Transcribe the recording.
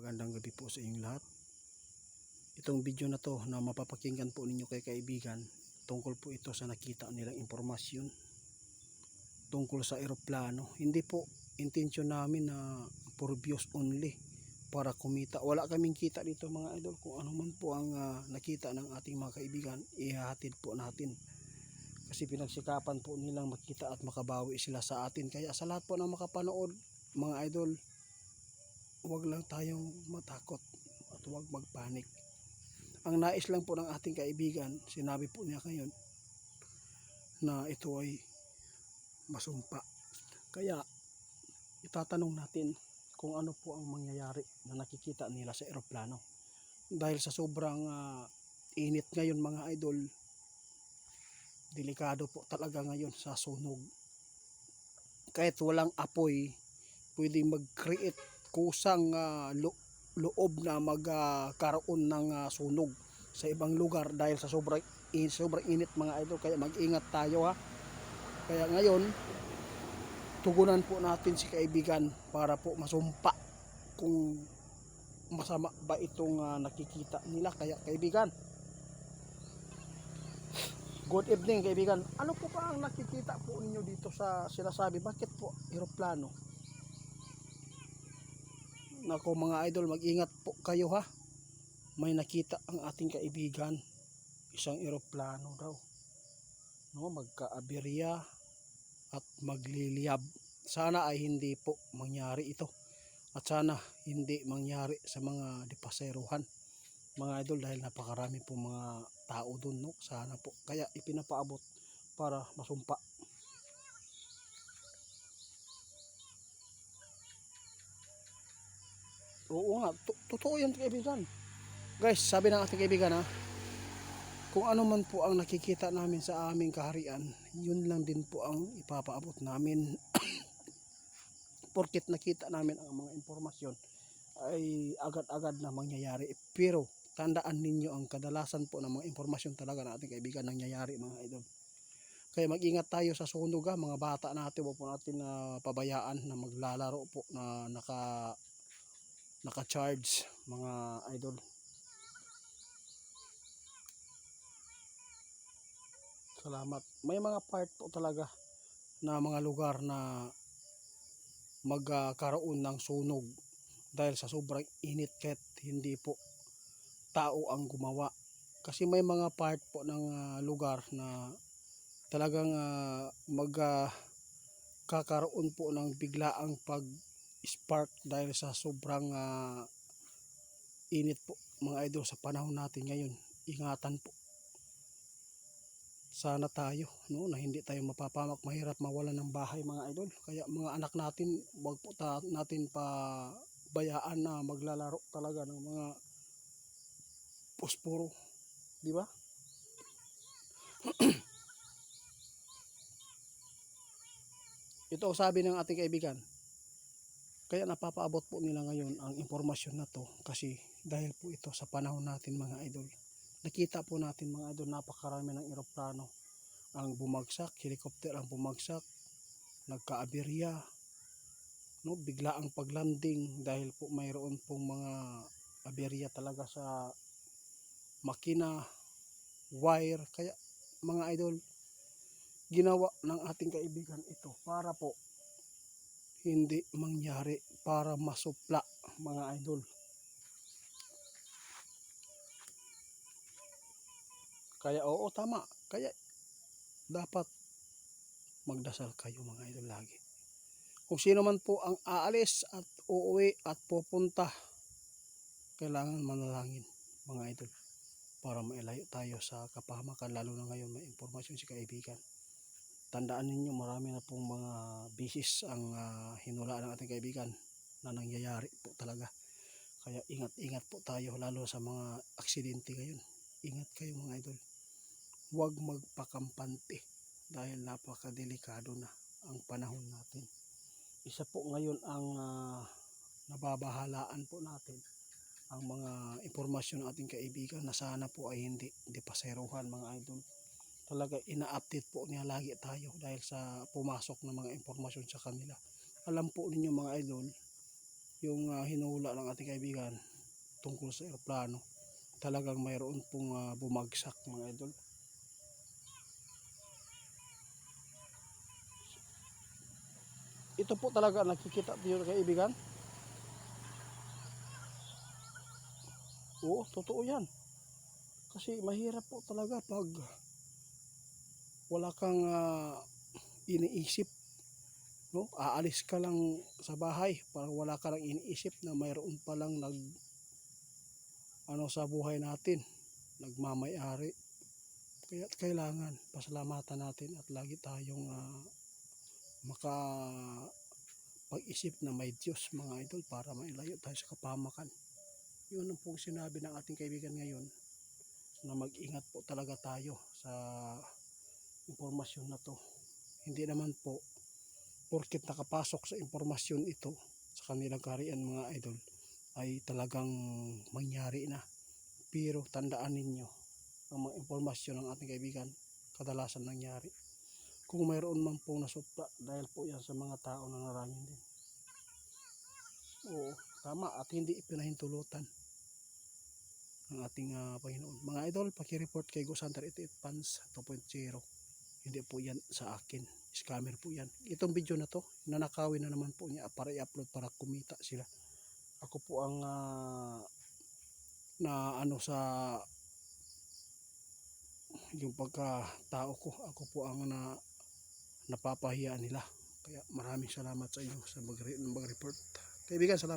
Magandang gabi po sa inyong lahat. Itong video na to na mapapakinggan po ninyo kay kaibigan, tungkol po ito sa nakita nilang impormasyon tungkol sa eroplano. Hindi po intensyon namin na for views only, para kumita. Wala kaming kita dito mga idol. Kung ano man po ang nakita ng ating mga kaibigan, ihahatid po natin. Kasi pinagsikapan po nilang makita at makabawi sila sa atin. Kaya sa lahat po na makapanood mga idol, huwag lang tayong matakot at huwag magpanik. Ang nais lang po ng ating kaibigan, sinabi po niya ngayon na ito ay masumpa. Kaya itatanong natin kung ano po ang mangyayari na nakikita nila sa eroplano. Dahil sa sobrang init ngayon mga idol, delikado po talaga ngayon sa sunog. Kahit walang apoy, pwedeng mag-create kusang loob na magkaroon ng sunog sa ibang lugar dahil sa sobrang init mga idol. Kaya mag-ingat tayo ha. Kaya ngayon tugunan po natin si kaibigan para po masumpa kung masama ba itong nakikita nila. Kaya kaibigan, good evening kaibigan. Ano po ba ang nakikita po ninyo dito sa sinasabi? Bakit po eroplano? Nako mga idol, mag-ingat po kayo ha. May nakita ang ating kaibigan, isang eroplano daw, no, magkaaberya at magliliyab. Sana ay hindi po mangyari ito, at sana hindi mangyari sa mga dipaseruhan mga idol, dahil napakarami po mga tao dun, no. Sana po, kaya ipinapaabot para masumpa. Oo nga, totoo yan kaibigan. Guys, sabi ng ating kaibigan ha, kung ano man po ang nakikita namin sa aming kaharian, yun lang din po ang ipapaabot namin. Porket nakita namin ang mga impormasyon ay agad-agad na mangyayari. Pero tandaan ninyo, ang kadalasan po ng mga impormasyon talaga ng ating kaibigan nangyayari mga idol. Kaya mag-ingat tayo sa sunog ha, mga bata natin. Huwag po natin pabayaan na maglalaro po na naka-charge mga idol. Salamat. May mga part po talaga na mga lugar na magkaroon ng sunog dahil sa sobrang init, kahit hindi po tao ang gumawa. Kasi may mga part po ng lugar na talagang magkakaroon po ng biglaang pag-spark dahil sa sobrang init po mga idol sa panahon natin ngayon. Ingatan po sana tayo, no, na hindi tayo mapapamak. Mahirap mawalan ng bahay mga idol. Kaya mga anak natin, wag po natin pabayaan na maglalaro talaga ng mga posporo, di ba? Ito ang sabi ng ating kaibigan. Kaya napapaabot po nila ngayon ang impormasyon na to, kasi dahil po ito sa panahon natin mga idol. Nakita po natin mga idol, napakarami ng eroplano ang bumagsak, helicopter ang bumagsak, nagkaaberya, no, bigla ang paglanding dahil po mayroon pong mga aberya talaga sa makina, wire. Kaya mga idol, ginawa ng ating kaibigan ito para po hindi mangyari, para masupla mga idol. Kaya oo, tama. Kaya dapat magdasal kayo mga idol lagi. Kung sino man po ang aalis at uuwi at pupunta, kailangan manalangin mga idol, para mailayo tayo sa kapahamakan. Lalo na ngayon may impormasyon si kaibigan. Tandaan ninyo, marami na pong mga bisis ang hinulaan ng ating kaibigan na nangyayari po talaga. Kaya ingat-ingat po tayo, lalo sa mga aksidente ngayon. Ingat kayo mga idol. Huwag magpakampante dahil napakadelikado na ang panahon natin. Isa po ngayon ang nababahalaan po natin, ang mga impormasyon ng ating kaibigan, na sana po ay hindi paseruhan mga idol. Talaga ina-update po niya lagi tayo dahil sa pumasok ng mga impormasyon sa kanila. Alam po ninyo mga idol, yung hinula ng ating kaibigan tungkol sa eroplano, talagang mayroon pong bumagsak mga idol. Ito po talaga nakikita niyo kaibigan. Oo, totoo yan. Kasi mahirap po talaga pag wala kang iniisip, no? Aalis ka lang sa bahay para wala ka lang iniisip na mayroon palang sa buhay natin, nagmamay-ari. Kaya kailangan pasalamatan natin at lagi tayong makapag-isip na may Diyos mga idol, para mailayo tayo sa kapahamakan. Yun ang pong sinabi ng ating kaibigan ngayon, na mag-ingat po talaga tayo sa impormasyon na to. Hindi naman po porket nakapasok sa impormasyon ito sa kanilang kaharian mga idol ay talagang mangyari na. Pero tandaan ninyo, ang mga impormasyon ng ating kaibigan kadalasan nangyari. Kung mayroon man pong nasupra, dahil po yan sa mga tao na narangin din. Oo, tama, at hindi ipinahintulutan ng ating Panginoon. Mga idol, paki-report kay Ghost Hunter 88 Fans 2.0. Hindi po yan sa akin, scammer po yan. Itong video na to, nanakawin na naman po niya para i-upload para kumita sila. Ako po ang sa yung pagkatao ko, ako po ang napapahiya nila. Kaya maraming salamat sa inyo sa mag-report. Kaibigan, salamat.